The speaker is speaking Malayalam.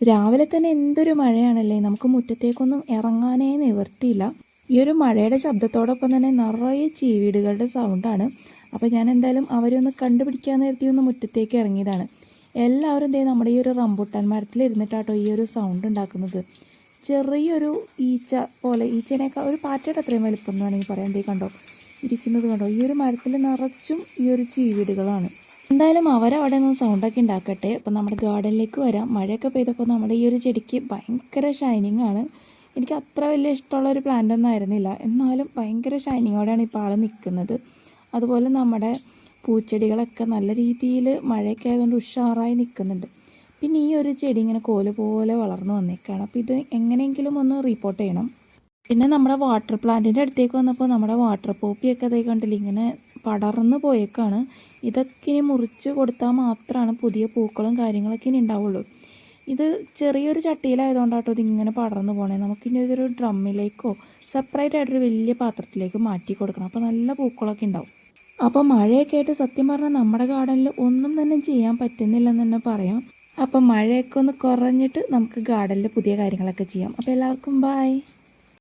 രാവിലെ തന്നെ എന്തൊരു മഴയാണല്ലേ, നമുക്ക് മുറ്റത്തേക്കൊന്നും ഇറങ്ങാനേ നിവർത്തിയില്ല. ഈ ഒരു മഴയുടെ ശബ്ദത്തോടൊപ്പം തന്നെ നിറയെ ചീവീടുകളുടെ സൗണ്ടാണ്. അപ്പോൾ ഞാൻ എന്തായാലും അവരെ ഒന്ന് കണ്ടുപിടിക്കാൻ നേരത്തെ ഒന്ന് മുറ്റത്തേക്ക് ഇറങ്ങിയതാണ്. എല്ലാവരും ദേ നമ്മുടെ ഈ ഒരു റംബൂട്ടാൻ മരത്തിൽ ഇരുന്നിട്ടാട്ടോ ഈ ഒരു സൗണ്ട് ഉണ്ടാക്കുന്നത്. ചെറിയൊരു ഈച്ച പോലെ, ഈച്ചേനേക്കാൾ ഒരു പാറ്റയുടെ അത്രയും വലിപ്പം എന്ന് വേണമെങ്കിൽ പറയാം. എന്തേ കണ്ടോ ഇരിക്കുന്നത് കണ്ടോ, ഈ ഒരു മരത്തിൽ നിറച്ചും ഈ ഒരു ചീവീടുകളാണ്. എന്തായാലും അവരവിടെ നിന്ന് സൗണ്ടൊക്കെ ഉണ്ടാക്കട്ടെ. അപ്പം നമ്മുടെ ഗാർഡനിലേക്ക് വരാം. മഴയൊക്കെ പെയ്തപ്പോൾ നമ്മുടെ ഈ ഒരു ചെടിക്ക് ഭയങ്കര ഷൈനിങ് ആണ്. എനിക്ക് അത്ര വലിയ ഇഷ്ടമുള്ള ഒരു പ്ലാന്റ് ഒന്നും ആയിരുന്നില്ല, എന്നാലും ഭയങ്കര ഷൈനിങ്ങോടെയാണ് ഇപ്പോൾ ആൾ നിൽക്കുന്നത്. അതുപോലെ നമ്മുടെ പൂച്ചെടികളൊക്കെ നല്ല രീതിയിൽ മഴയൊക്കെ ആയതുകൊണ്ട് ഉഷാറായി നിൽക്കുന്നുണ്ട്. പിന്നെ ഈ ഒരു ചെടി ഇങ്ങനെ കോല് പോലെ വളർന്നു വന്നേക്കാണ്. അപ്പോൾ ഇത് എങ്ങനെയെങ്കിലും ഒന്ന് റിപ്പോർട്ട് ചെയ്യണം. പിന്നെ നമ്മുടെ വാട്ടർ പ്ലാന്റിൻ്റെ അടുത്തേക്ക് വന്നപ്പോൾ നമ്മുടെ വാട്ടർ പോപ്പിയൊക്കെ അതേ കണ്ടില്ല, ഇങ്ങനെ പടർന്നു പോയേക്കാണ്. ഇതൊക്കെ ഇനി മുറിച്ച് കൊടുത്താൽ മാത്രമാണ് പുതിയ പൂക്കളും കാര്യങ്ങളൊക്കെ ഇനി ഉണ്ടാവുള്ളൂ. ഇത് ചെറിയൊരു ചട്ടിയിലായതുകൊണ്ടാട്ടോ ഇതിങ്ങനെ പടർന്നു പോകണേ. നമുക്കിനി ഇതൊരു ഡ്രമ്മിലേക്കോ സെപ്പറേറ്റ് ആയിട്ടൊരു വലിയ പാത്രത്തിലേക്ക് മാറ്റി കൊടുക്കണം. അപ്പോൾ നല്ല പൂക്കളൊക്കെ ഉണ്ടാവും. അപ്പോൾ മഴയൊക്കെ ആയിട്ട് സത്യം പറഞ്ഞാൽ നമ്മുടെ ഗാർഡനിൽ ഒന്നും തന്നെ ചെയ്യാൻ പറ്റുന്നില്ലെന്ന് തന്നെ പറയാം. അപ്പം മഴയൊക്കെ ഒന്ന് കുറഞ്ഞിട്ട് നമുക്ക് ഗാർഡനിൽ പുതിയ കാര്യങ്ങളൊക്കെ ചെയ്യാം. അപ്പോൾ എല്ലാവർക്കും ബൈ.